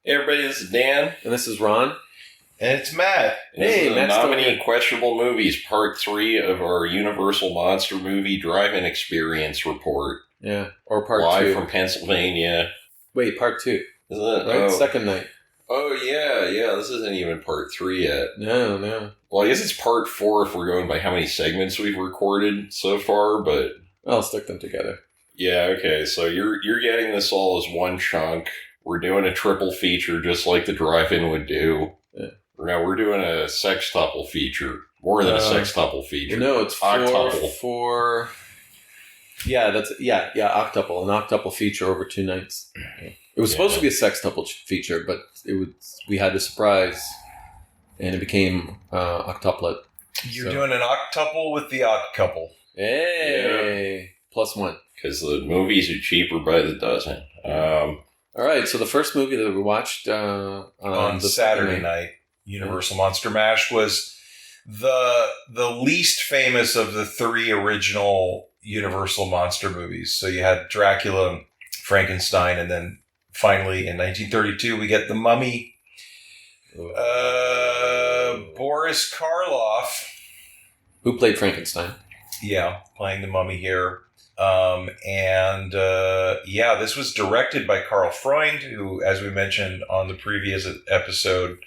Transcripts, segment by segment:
Hey everybody, this is Dan. And this is Ron. And it's Matt. And this is the Nominee Questionable Movies, Part 3 of our Universal Monster Movie Drive-In Experience report. Yeah, or Part 2. Live from Pennsylvania. Wait, Part 2. Isn't it? Right? Oh. Second night. Oh, yeah, this isn't even Part 3 yet. No. Well, I guess it's Part 4 if we're going by how many segments we've recorded so far, but... I'll stick them together. Yeah, okay, so you're getting this all as one chunk. We're doing a triple feature just like the Drive-In would do. Yeah. Now we're doing a sextuple feature. More than a sextuple feature. No, it's octuple. Four. Yeah, octuple. An octuple feature over 2 nights. It was supposed to be a sextuple feature, but we had a surprise, and it became octuplet. You're doing an octuple with the odd couple. Hey! Yeah. +1. Because the movies are cheaper by the dozen. All right, so the first movie that we watched on Saturday night, Universal Monster Mash, was the least famous of the 3 original Universal Monster movies. So you had Dracula, Frankenstein, and then finally in 1932 we get The Mummy. Boris Karloff, who played Frankenstein. Yeah, playing the Mummy here. This was directed by Karl Freund, who, as we mentioned on the previous episode,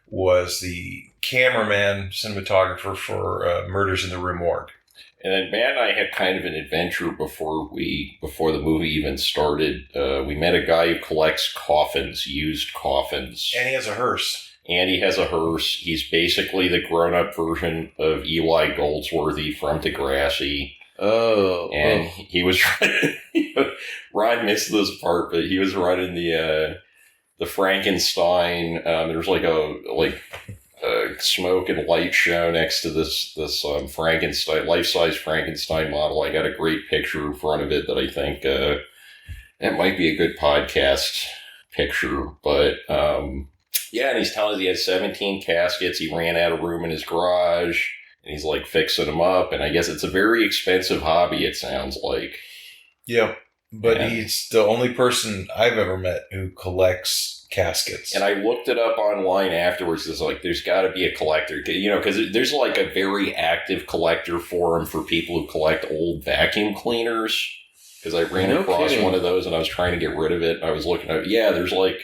was the cameraman, cinematographer for Murders in the Rue Morgue. And then Matt and I had kind of an adventure before the movie even started. We met a guy who collects coffins, used coffins. And he has a hearse. He's basically the grown-up version of Eli Goldsworthy from Degrassi. Oh. And he was running, Ron missed this part, but he was running the Frankenstein. There was like a smoke and light show next to this Frankenstein, life-size Frankenstein model. I got a great picture in front of it that I think that might be a good podcast picture. But and he's telling us he had 17 caskets. He ran out of room in his garage. And he's like fixing them up, and I guess it's a very expensive hobby, it sounds like. Yeah, but he's the only person I've ever met who collects caskets. And I looked it up online afterwards. It's like, there's got to be a collector, because there's like a very active collector forum for people who collect old vacuum cleaners. Because I ran across one of those, and I was trying to get rid of it. I was looking at, there's like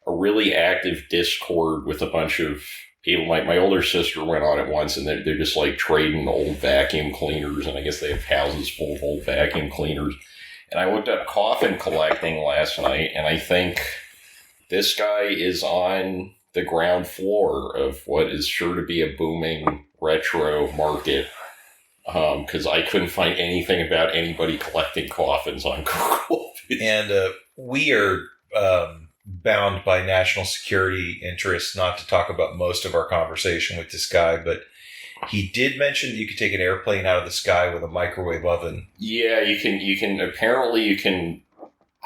a really active Discord with a bunch of people. My older sister went on it once, and they're just like trading old vacuum cleaners, and I guess they have houses full of old vacuum cleaners. And I looked up coffin collecting last night, and I think this guy is on the ground floor of what is sure to be a booming retro market, because I couldn't find anything about anybody collecting coffins on Google. And we are... bound by national security interests not to talk about most of our conversation with this guy, but he did mention that you could take an airplane out of the sky with a microwave oven. Yeah, you can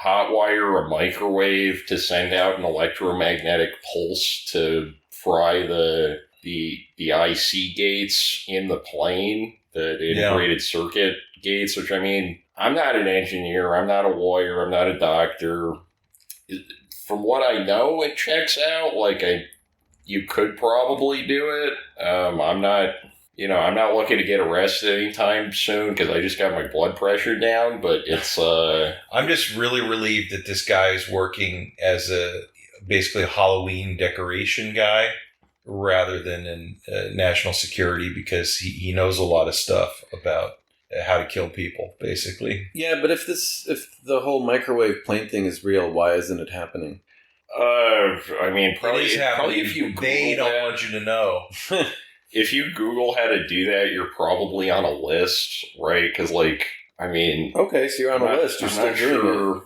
hotwire a microwave to send out an electromagnetic pulse to fry the IC gates in the plane, the integrated circuit gates, which, I mean, I'm not an engineer, I'm not a lawyer, I'm not a doctor. From what I know, it checks out. Like, you could probably do it. I'm not looking to get arrested anytime soon because I just got my blood pressure down. But it's. I'm just really relieved that this guy is working as basically a Halloween decoration guy rather than in national security, because he knows a lot of stuff about how to kill people, basically. Yeah, but if the whole microwave plane thing is real, why isn't it happening? I mean, probably if you Google they don't want you to know. If you Google how to do that, you're probably on a list, right? Because, okay, so you're on a list. You're still doing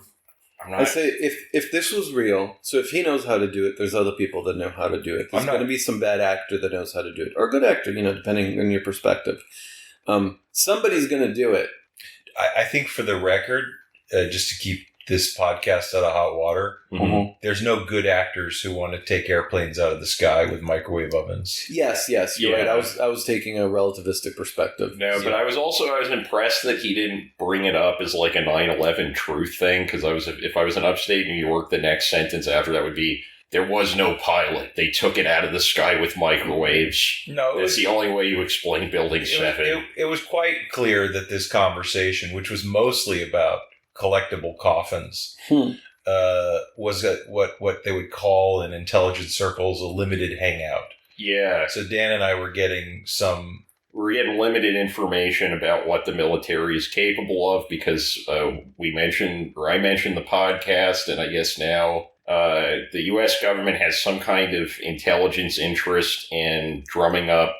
it. I say if this was real, so if he knows how to do it, there's other people that know how to do it. There's going to be some bad actor that knows how to do it, or a good actor, depending on your perspective. Somebody's going to do it. I think, for the record, just to keep this podcast out of hot water, there's no good actors who want to take airplanes out of the sky with microwave ovens. Yes, you're right. I was taking a relativistic perspective. No, but I was impressed that he didn't bring it up as like a 9/11 truth thing, because if I was in upstate New York, the next sentence after that would be, there was no pilot. They took it out of the sky with microwaves. No, that's the only way you explain Building 7. It was quite clear that this conversation, which was mostly about collectible coffins, was what they would call in intelligence circles a limited hangout. Yeah. So Dan and I were getting limited information about what the military is capable of because I mentioned the podcast, and I guess now the U.S. government has some kind of intelligence interest in drumming up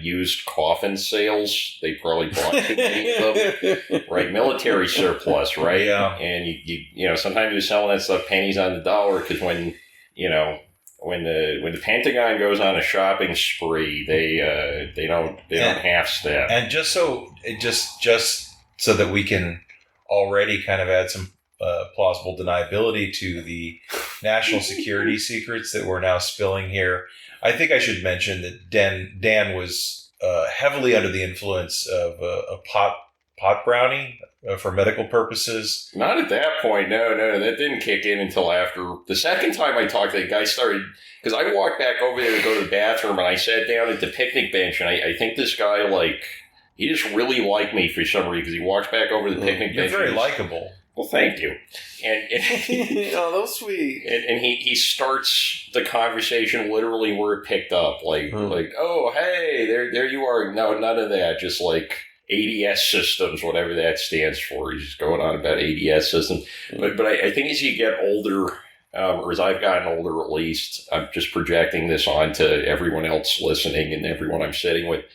used coffin sales. They probably bought too many of them, right? Military surplus, right? Yeah. And you sometimes you're selling that stuff pennies on the dollar because when the Pentagon goes on a shopping spree, they don't half step. And just so that we can already kind of add some plausible deniability to the national security secrets that we're now spilling here, I think I should mention that Dan was heavily under the influence of a pot brownie for medical purposes. Not at that point. No, that didn't kick in until after the second time I talked. That guy started because I walked back over there to go to the bathroom and I sat down at the picnic bench and I think this guy he just really liked me for some reason because he walks back over to the picnic bench. You're very likable. Well, thank you. And oh, that was sweet. And he starts the conversation literally where it picked up, like oh hey there you are. No, none of that. Just like ADS systems, whatever that stands for. He's just going on about ADS systems. But I think as you get older, or as I've gotten older at least, I'm just projecting this onto everyone else listening and everyone I'm sitting with.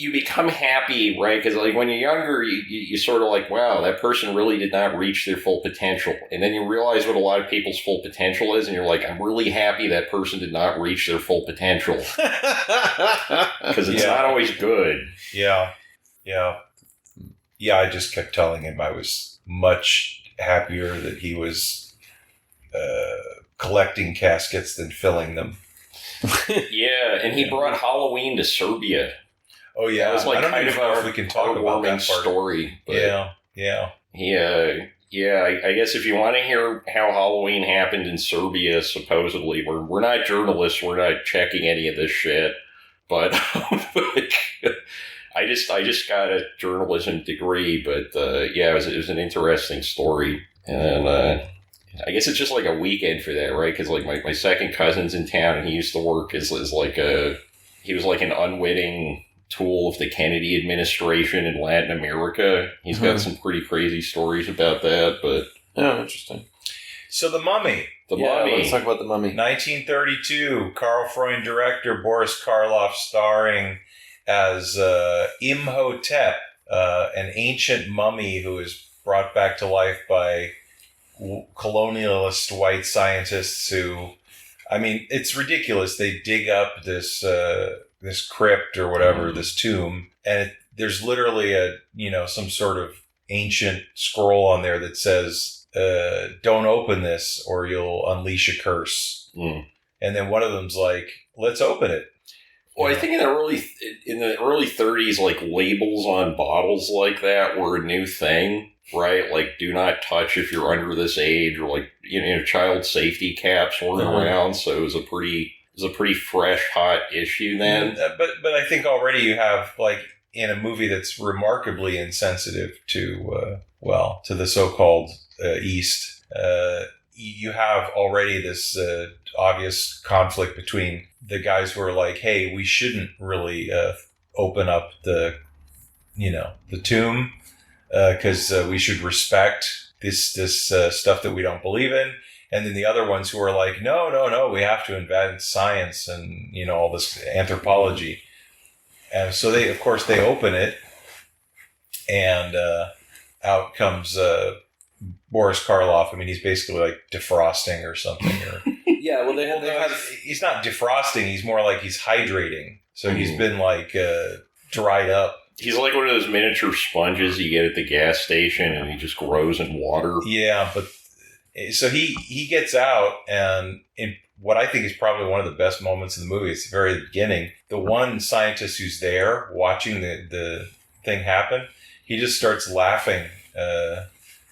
You become happy, right? Because when you're younger, you sort of like, wow, that person really did not reach their full potential. And then you realize what a lot of people's full potential is, and you're like, I'm really happy that person did not reach their full potential. Because it's not always good. Yeah. I just kept telling him I was much happier that he was collecting caskets than filling them. Yeah, and he brought Halloween to Serbia. Oh yeah, that was I don't kind even know if we can talk about that part. Story. But yeah. I guess if you want to hear how Halloween happened in Serbia, supposedly we're not journalists, we're not checking any of this shit. But I just got a journalism degree. But it was an interesting story, and I guess it's just like a weekend for that, right? Because my second cousin's in town, and he used to work he was like an unwitting tool of the Kennedy administration in Latin America. He's got some pretty crazy stories about that, but interesting. So The Mummy. Let's talk about The Mummy. 1932, Carl Freund director, Boris Karloff starring as Imhotep, an ancient mummy who is brought back to life by colonialist white scientists who, it's ridiculous. They dig up this crypt or whatever, this tomb, and there's literally some sort of ancient scroll on there that says, don't open this or you'll unleash a curse. And then one of them's like, let's open it. Well, I think in the early 30s, like labels on bottles like that were a new thing, right? Like, do not touch if you're under this age, or like, child safety caps weren't around, so it was a pretty fresh, hot issue then. But I think already you have, like, in a movie that's remarkably insensitive to the so-called East, you have already this obvious conflict between the guys who are like, hey, we shouldn't really open up the tomb because we should respect this stuff that we don't believe in. And then the other ones who are like, no, we have to invent science and, all this anthropology. And so they open it, and out comes Boris Karloff. He's basically like defrosting or something. Yeah, well, they have. He's not defrosting. He's more like he's hydrating. So he's been like dried up. He's like one of those miniature sponges you get at the gas station, and he just grows in water. Yeah, but so he gets out, and in what I think is probably one of the best moments in the movie, it's the very beginning. The one scientist who's there watching the thing happen, he just starts laughing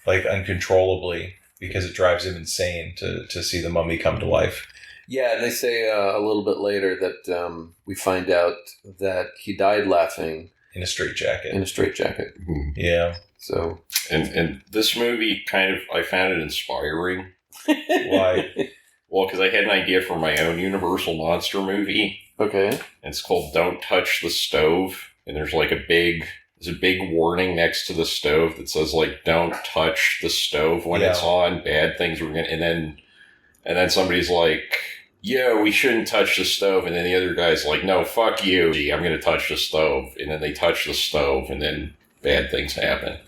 like uncontrollably. because it drives him insane to see the mummy come to life. Yeah, and they say a little bit later that we find out that he died laughing in a straitjacket. Mm-hmm. Yeah. So, and this movie I found it inspiring. Why? Well, because I had an idea for my own Universal Monster movie. Okay. And it's called "Don't Touch the Stove," and there's a big warning next to the stove that says "Don't touch the stove when it's on. Bad things are gonna." And then somebody's like, "Yeah, we shouldn't touch the stove," and then the other guy's like, "No, fuck you. I'm gonna touch the stove," and then they touch the stove, and then bad things happen.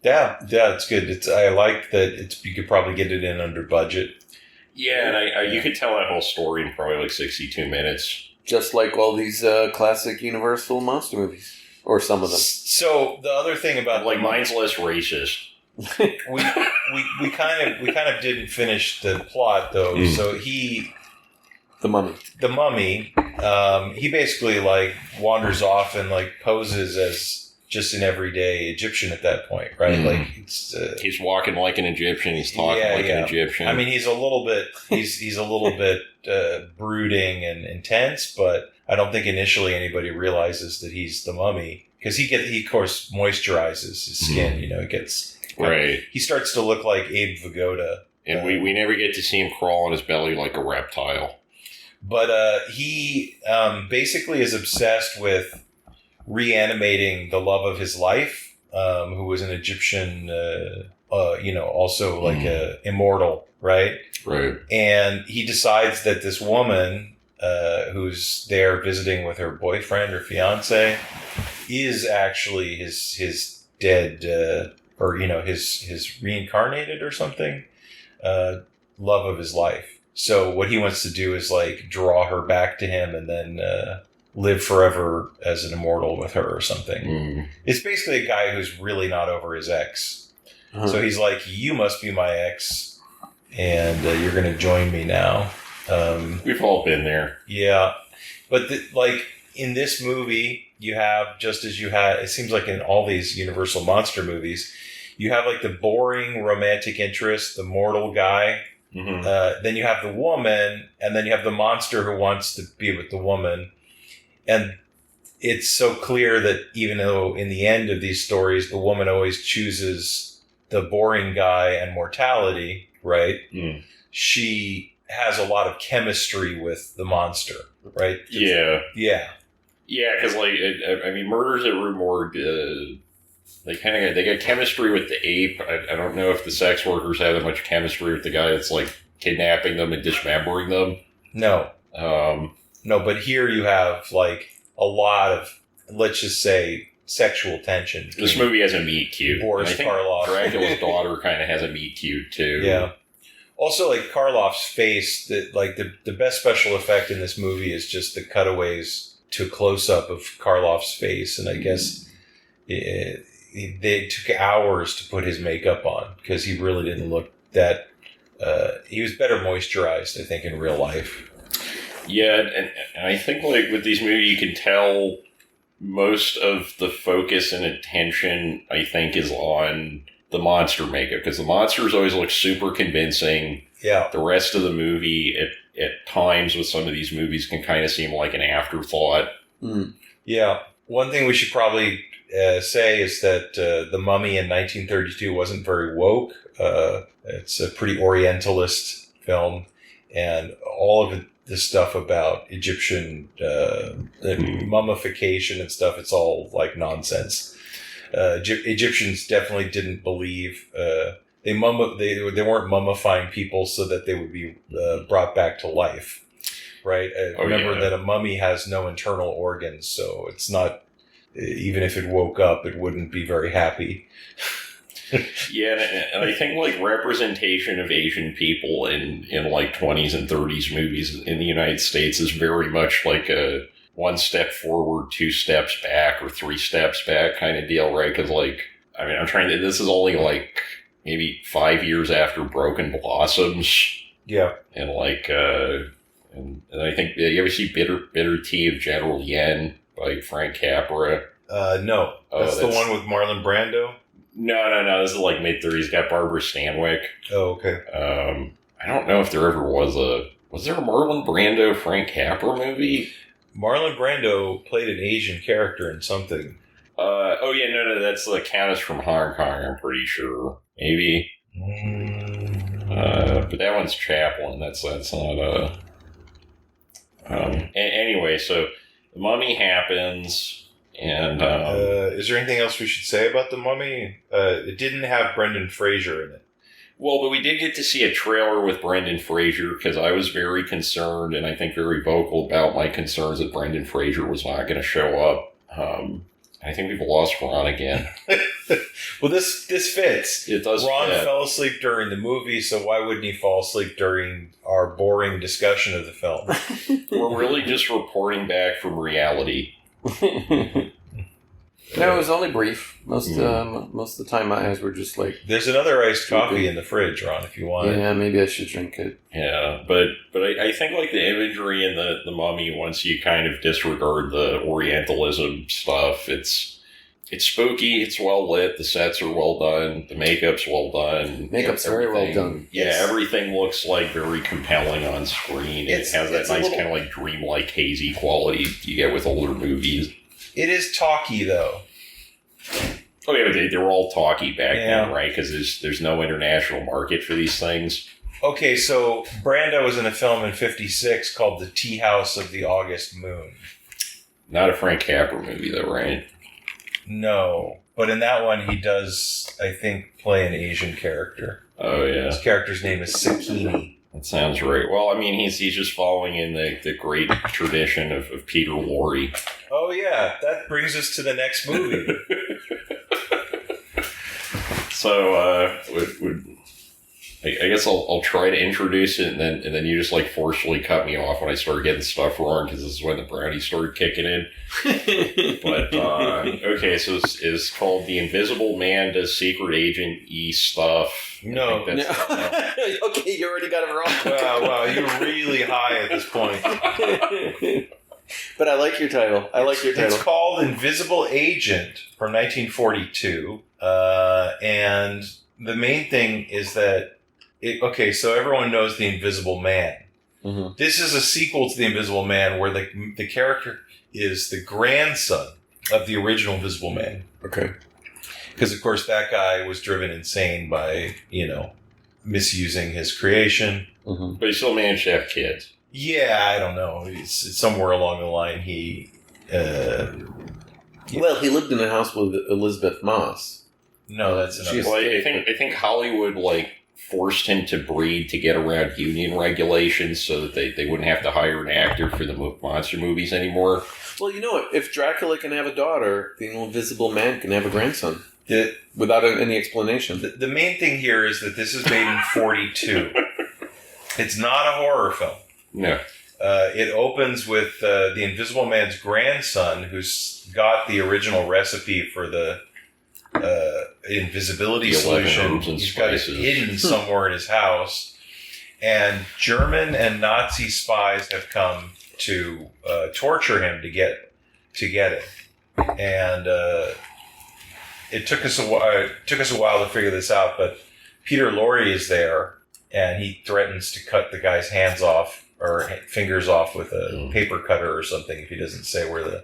Yeah, it's good. I like that. You could probably get it in under budget. Yeah, and you could tell that whole story in probably 62 minutes. Just like all these classic Universal monster movies, or some of them. So the other thing about mine's less racist. we kind of didn't finish the plot though. So the mummy, he basically wanders off and poses as just an everyday Egyptian at that point, right? He's walking like an Egyptian. He's talking an Egyptian. I mean, he's a little bit brooding and intense, but I don't think initially anybody realizes that he's the mummy because he of course moisturizes his skin. It gets right. He starts to look like Abe Vigoda, and we never get to see him crawl on his belly like a reptile. But he basically is obsessed with reanimating the love of his life, who was an Egyptian, also a immortal, right? Right. And he decides that this woman, who's there visiting with her boyfriend or fiance, is actually his dead, his reincarnated or something, love of his life. So what he wants to do is draw her back to him and then live forever as an immortal with her or something. It's basically a guy who's really not over his ex. Uh-huh. So he's like, you must be my ex and you're going to join me now. We've all been there. Yeah. But in this movie, you have, just as you had, it seems like in all these Universal monster movies, you have the boring romantic interest, the mortal guy. Mm-hmm. Then you have the woman, and then you have the monster who wants to be with the woman. And it's so clear that even though in the end of these stories, the woman always chooses the boring guy and mortality, right? She has a lot of chemistry with the monster, right? Yeah. Yeah. Yeah, because, Murders at Rue Morgue, they got chemistry with the ape. I don't know if the sex workers have that much chemistry with the guy that's, kidnapping them and dismembering them. No. No, but here you have a lot of, let's just say, sexual tension. This movie has a meet cute. Boris Karloff. Dracula's daughter kind of has a meet cute too. Yeah. Also, Karloff's face, the best special effect in this movie is just the cutaways to a close up of Karloff's face, and I guess they took hours to put his makeup on because he really didn't look that. He was better moisturized, I think, in real life. Yeah, and I think with these movies, you can tell most of the focus and attention, I think, is on the monster makeup because the monsters always look super convincing. Yeah. The rest of the movie, at times with some of these movies, can kind of seem like an afterthought. Yeah. One thing we should probably say is that The Mummy in 1932 wasn't very woke. It's a pretty Orientalist film, and all of the stuff about Egyptian mummification and stuff, it's all nonsense. Egyptians definitely didn't believe they weren't mummifying people so that they would be brought back to life, right? Remember that a mummy has no internal organs, so it's not, even if it woke up, it wouldn't be very happy. Yeah, and I think representation of Asian people in 20s and 30s movies in the United States is very much a 1 step forward, 2 steps back, or 3 steps back kind of deal, right? Because I'm trying to. This is only maybe 5 years after Broken Blossoms. Yeah, and and I think you ever see Bitter Tea of General Yen by Frank Capra? No, that's the one with Marlon Brando. No. This is like mid-30s. Got Barbara Stanwyck. Oh, okay. I don't know if there ever was a Marlon Brando Frank Capra movie? Marlon Brando played an Asian character in something. No, that's the Countess from Hong Kong, I'm pretty sure. Maybe. But that one's Chaplin. That's not anyway, so The Mummy happens, and is there anything else we should say about The Mummy? It didn't have Brendan Fraser in it. Well, but we did get to see a trailer with Brendan Fraser, because I was very concerned, and I think very vocal about my concerns that Brendan Fraser was not going to show up. I think we've lost Ron again. Well, this fits. It does. Ron fell asleep during the movie, so why wouldn't he fall asleep during our boring discussion of the film? We're really just reporting back from reality. No, it was only brief. Most of the time, my eyes were just like. There's another iced coffee in the fridge, Ron, if you want. Yeah, maybe I should drink it. Yeah, but I think like the imagery in the Mummy, once you kind of disregard the Orientalism stuff, it's spooky. It's well lit. The sets are well done. The makeup's well done. Makeup's very well done. Yeah, everything looks like very compelling on screen. It has that nice kind of like dreamlike hazy quality you get with older movies. It is talky, though. Oh, yeah, but they were all talky back then, right? Because there's no international market for these things. Okay, so Brando was in a film in 1956 called The Tea House of the August Moon. Not a Frank Capra movie, though, right? No. But in that one, he does, I think, play an Asian character. Oh, yeah. His character's name is Sakini. That sounds right. Well, I mean, he's just following in the great tradition of Peter Lorre. Oh, yeah. That brings us to the next movie. So, I guess I'll try to introduce it, and then you just like forcefully cut me off when I start getting stuff wrong, because this is when the brownies started kicking in. But okay, so it's called The Invisible Man Does Secret Agent E Stuff. No. Okay, you already got it wrong. Wow, you're really high at this point. But I like your title. It's called Invisible Agent from 1942, and the main thing is that so everyone knows The Invisible Man. Mm-hmm. This is a sequel to The Invisible Man where the character is the grandson of the original Invisible Man. Okay. Because, of course, that guy was driven insane by, misusing his creation. Mm-hmm. But he still managed to have kids. Yeah, I don't know. It's somewhere along the line he... Well, he lived in a house with Elizabeth Moss. No, that's another... Well, I think Hollywood, forced him to breed to get around union regulations so that they wouldn't have to hire an actor for the monster movies anymore. Well, you know what? If Dracula can have a daughter, the Invisible Man can have a grandson. Without any explanation. The main thing here is that this is made in 1942. It's not a horror film. No. It opens with the Invisible Man's grandson, who's got the original recipe for the invisibility solution. He's got it hidden somewhere in his house. And German and Nazi spies have come to torture him to get it. And it took us a while to figure this out, but Peter Lorre is there, and he threatens to cut the guy's hands off or fingers off with a paper cutter or something if he doesn't say where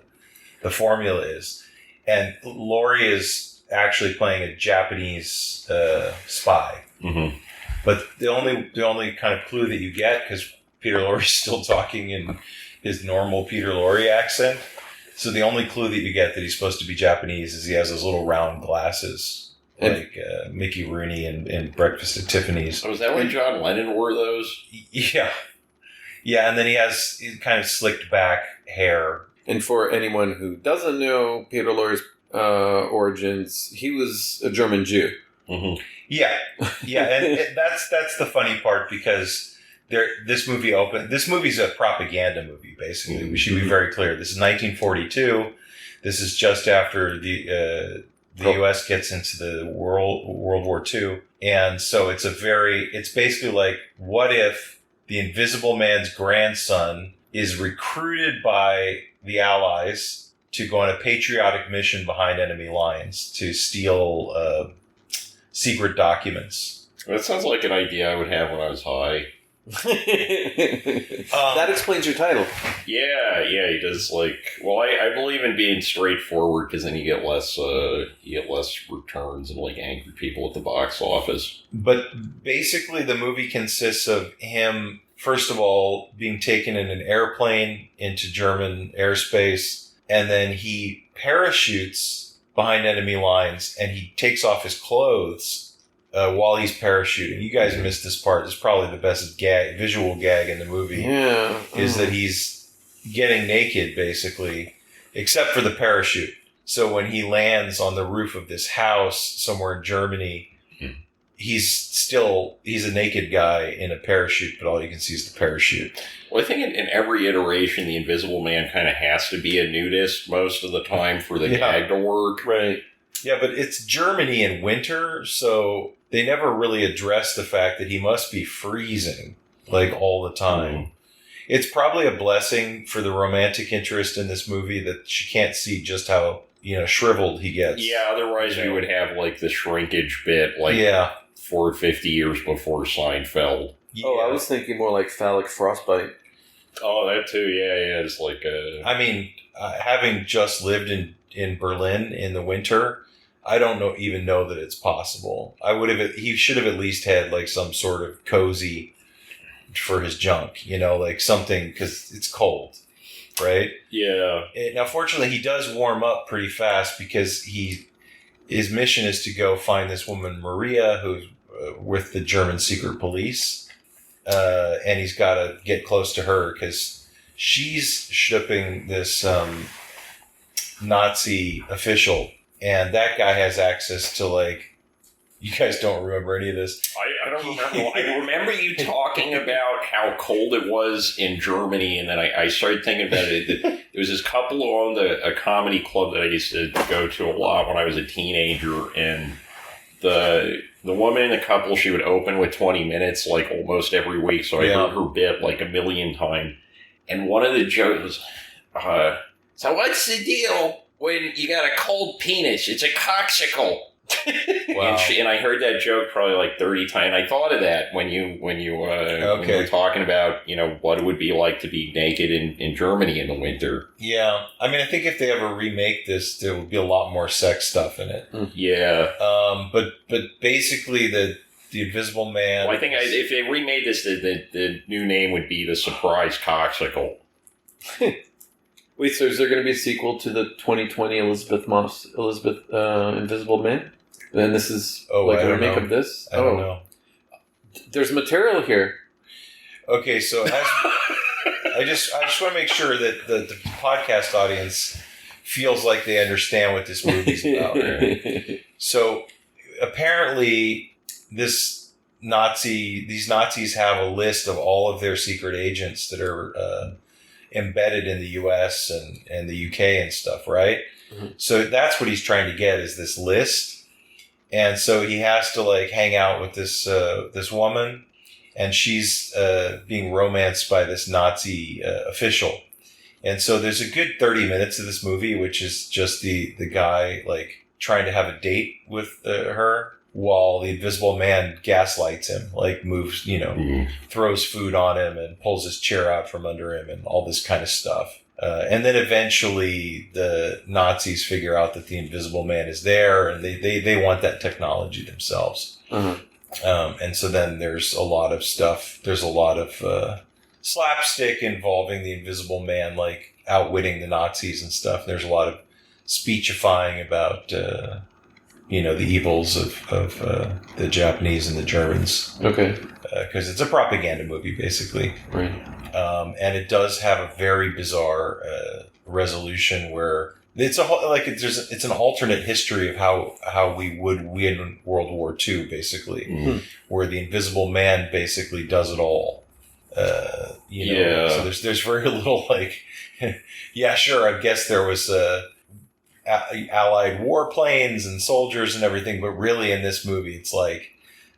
the formula is. And Lorre is actually playing a Japanese spy. Mm-hmm. But the only kind of clue that you get, because Peter Lorre is still talking in his normal Peter Lorre accent, so the only clue that you get that he's supposed to be Japanese is he has those little round glasses, like Mickey Rooney in Breakfast at Tiffany's. Oh, was that when John Lennon wore those? Yeah. Yeah, and then he has kind of slicked back hair. And for anyone who doesn't know Peter Lorre's origins, he was a German Jew. Mm-hmm. Yeah, and that's the funny part, because this movie's a propaganda movie, basically. Mm-hmm. We should be very clear. This is 1942. This is just after the U.S. gets into the World War II, and so it's basically like, what if the Invisible Man's grandson is recruited by the Allies to go on a patriotic mission behind enemy lines to steal secret documents. That sounds like an idea I would have when I was high. That explains your title. Yeah, he does. I believe in being straightforward because then you get less returns and angry people at the box office. But basically, the movie consists of him, first of all, being taken in an airplane into German airspace, and then he parachutes behind enemy lines, and he takes off his clothes while he's parachuting. You guys missed this part. It's probably the best visual gag in the movie. Yeah. Is that he's getting naked, basically, except for the parachute. So when he lands on the roof of this house somewhere in Germany, he's a naked guy in a parachute, but all you can see is the parachute. Well, I think in every iteration, the Invisible Man kind of has to be a nudist most of the time for the gag to work. Right. Yeah, but it's Germany in winter, so they never really address the fact that he must be freezing, all the time. Mm-hmm. It's probably a blessing for the romantic interest in this movie that she can't see just how, shriveled he gets. Yeah, otherwise we would have, the shrinkage bit, 50 years before Seinfeld. Yeah. Oh, I was thinking more like phallic frostbite. Oh, that too, yeah, it's I mean, having just lived in Berlin in the winter, I don't even know that it's possible. He should have at least had some sort of cozy for his junk, something, because it's cold, right? Yeah. Now, fortunately, he does warm up pretty fast because his mission is to go find this woman, Maria, who's with the German secret police, and he's got to get close to her because she's shipping this Nazi official. And that guy has access to, you guys don't remember any of this. I don't remember. I remember you talking about how cold it was in Germany, and then I started thinking about it. There was this couple who owned a comedy club that I used to go to a lot when I was a teenager, and the woman in the couple, she would open with 20 minutes, almost every week, so I heard her bit, a million times. And one of the jokes was, so what's the deal when you got a cold penis? It's a coxicle. Wow. And I heard that joke probably 30 times. I thought of that when you were talking about, what it would be like to be naked in Germany in the winter. Yeah. I mean, I think if they ever remake this, there would be a lot more sex stuff in it. Yeah. But basically the Invisible Man. Well, I think if they remade this, the new name would be the Surprise Coxicle. Wait, so is there going to be a sequel to the 2020 Elizabeth Invisible Man? And this is a remake of this? I don't know. There's material here. Okay, so I just want to make sure that the podcast audience feels like they understand what this movie's about. Right? So apparently these Nazis have a list of all of their secret agents that are embedded in the US and the UK and stuff, right? Mm-hmm. So that's what he's trying to get, is this list. And so he has to hang out with this woman, and she's being romanced by this Nazi official. And so there's a good 30 minutes of this movie, which is just the guy trying to have a date with her, while the Invisible Man gaslights him, moves, throws food on him and pulls his chair out from under him and all this kind of stuff. And then eventually the Nazis figure out that the Invisible Man is there, and they want that technology themselves. Uh-huh. And so then there's a lot of stuff. There's a lot of slapstick involving the Invisible Man, outwitting the Nazis and stuff. There's a lot of speechifying about the evils of the Japanese and the Germans. Okay. Because it's a propaganda movie, basically. Right. And it does have a very bizarre resolution where it's it's an alternate history of how we would win World War II, basically, where the Invisible Man basically does it all. So there's very little yeah, sure, I guess there was Allied warplanes and soldiers and everything, but really in this movie,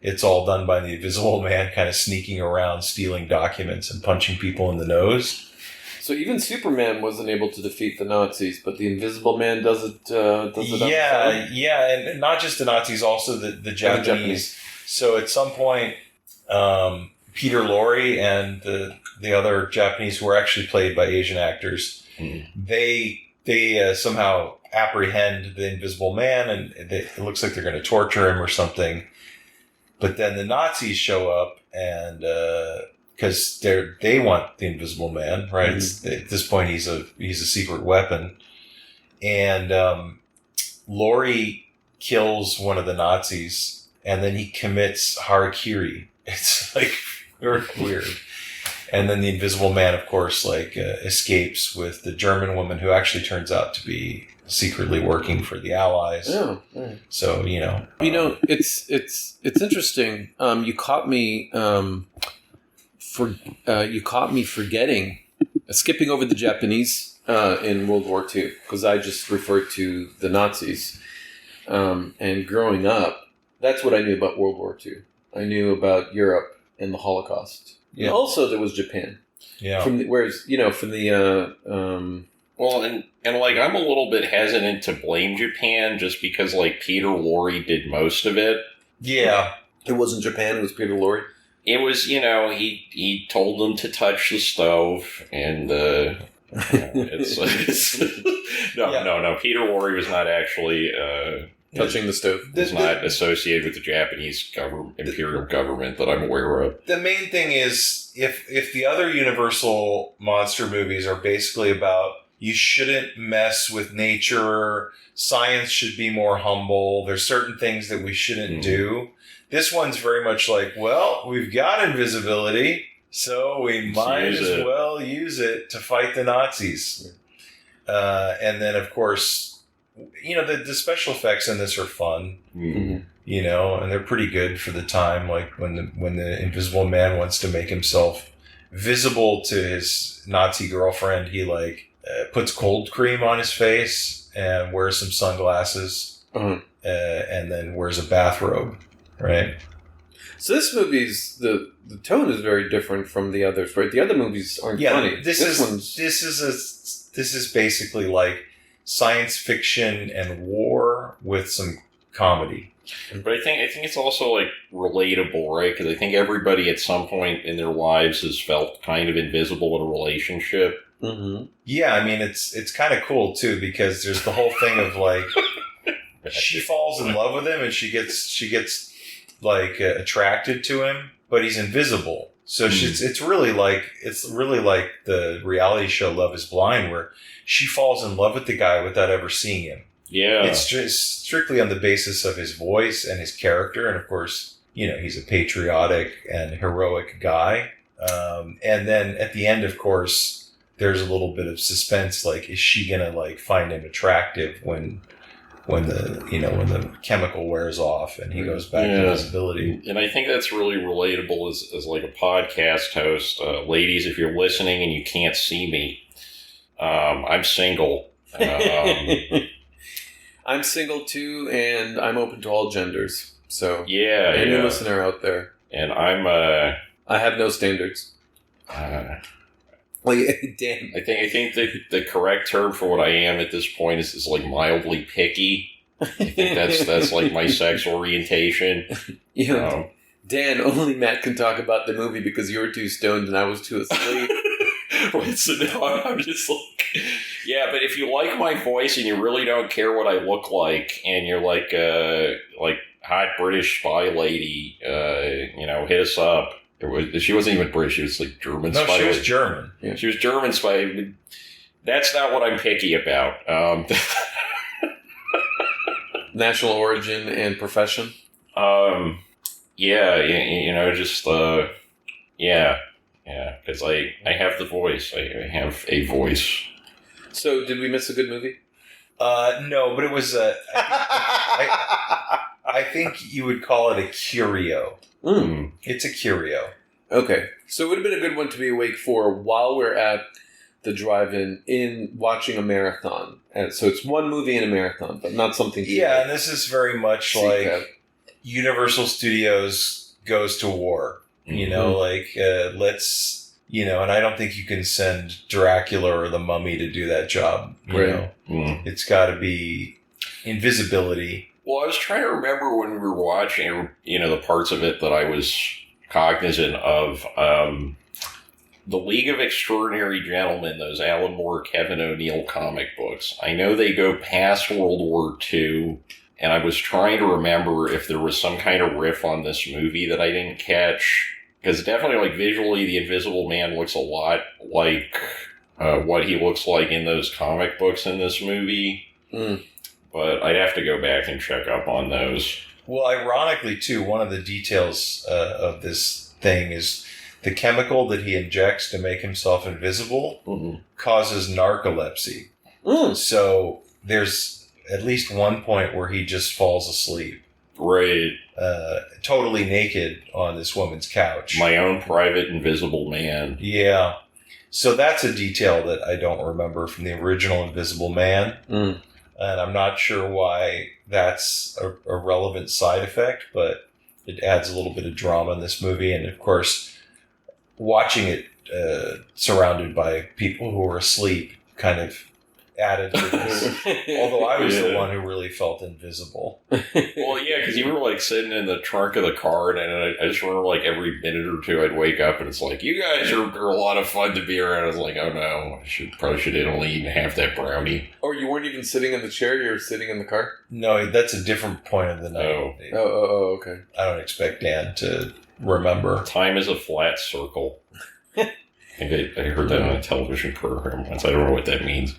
it's all done by the Invisible Man kind of sneaking around, stealing documents and punching people in the nose. So even Superman wasn't able to defeat the Nazis, but the Invisible Man does it. And not just the Nazis, also the Japanese. So at some point, Peter Lorre and the other Japanese, who were actually played by Asian actors, they somehow apprehend the Invisible Man, and it looks like they're going to torture him or something. But then the Nazis show up, and because they want the Invisible Man, right? At this point, he's a secret weapon, and Lorre kills one of the Nazis, and then he commits harakiri. It's like very weird. And then the Invisible Man, of course, escapes with the German woman who actually turns out to be secretly working for the Allies. Yeah. So, it's interesting. You caught me forgetting, skipping over the Japanese in World War II, because I just referred to the Nazis. And growing up, that's what I knew about World War II. I knew about Europe and the Holocaust. Yeah. And also, there was Japan. Yeah. Well, and I'm a little bit hesitant to blame Japan just because Peter Lorre did most of it. Yeah. It wasn't Japan, it was Peter Lorre. It was, he told them to touch the stove, and No. Peter Lorre was not actually touching the stove. It's not associated with the Japanese imperial government that I'm aware of. The main thing is, if the other Universal monster movies are basically about you shouldn't mess with nature, science should be more humble, there's certain things that we shouldn't do. This one's very much we've got invisibility, so we might as well use it to fight the Nazis. And then, of course, the special effects in this are fun, and they're pretty good for the time. When the Invisible Man wants to make himself visible to his Nazi girlfriend, he puts cold cream on his face and wears some sunglasses, and then wears a bathrobe, right? So this movie's the tone is very different from the others, right? The other movies aren't funny. This is basically science fiction and war with some comedy. But I think it's also relatable, right? Because I think everybody at some point in their lives has felt kind of invisible in a relationship. Mm-hmm. Yeah, I mean it's kind of cool too, because there's the whole thing of she falls in love with him and she gets attracted to him, but he's invisible. So it's really like the reality show Love Is Blind, where she falls in love with the guy without ever seeing him. Yeah. It's just strictly on the basis of his voice and his character. And of course, he's a patriotic and heroic guy. And then at the end, of course, there's a little bit of suspense. Is she going to find him attractive when the chemical wears off and he goes back to visibility? And I think that's really relatable as a podcast host. Ladies, if you're listening and you can't see me, I'm single. I'm single too, and I'm open to all genders. So any listener out there, and I'm I have no standards. Damn. I think the correct term for what I am at this point is mildly picky. I think that's my sex orientation. Dan, only Matt can talk about the movie because you were too stoned and I was too asleep. Right, so now I'm just yeah, but if you like my voice and you really don't care what I look like, and you're hot British spy lady, hit us up. She wasn't even British; she was German. No, spy she was lady. German. Yeah. She was German spy. That's not what I'm picky about. National origin and profession. Because I have the voice. I have a voice. So, did we miss a good movie? No, but it was I think you would call it a curio. It's a curio. Okay. So it would have been a good one to be awake for while we're at the drive-in in watching a marathon. And so it's one movie in a marathon, but not something... and this is very much Universal Studios goes to war. Let's You know, and I don't think you can send Dracula or the Mummy to do that job. You know, it's got to be invisibility. Well, I was trying to remember when we were watching, you know, the parts of it that I was cognizant of. The League of Extraordinary Gentlemen, those Alan Moore, Kevin O'Neill comic books. I know they go past World War II, and I was trying to remember if there was some kind of riff on this movie that I didn't catch. Because definitely, like, visually, the Invisible Man looks a lot like what he looks like in those comic books in this movie. But I'd have to go back and check up on those. Well, ironically, too, one of the details of this thing is the chemical that he injects to make himself invisible causes narcolepsy. So there's at least one point where he just falls asleep. Right. Totally naked on this woman's couch. My own private Invisible Man. Yeah. So that's a detail that I don't remember from the original Invisible Man. And I'm not sure why that's a relevant side effect, but it adds a little bit of drama in this movie. And of course, watching it surrounded by people who were asleep kind of added to this. Although I was the one who really felt invisible. Well, yeah, because you were like sitting in the trunk of the car, and I just remember like every minute or two I'd wake up and it's like, you guys are a lot of fun to be around. I was like, oh no, probably should have only eaten half that brownie. Oh, you weren't even sitting in the chair, you were sitting in the car? No, that's a different point of the night. Oh, okay. I don't expect Dan to remember. Time is a flat circle. I think I heard that on a television program once. I don't know what that means.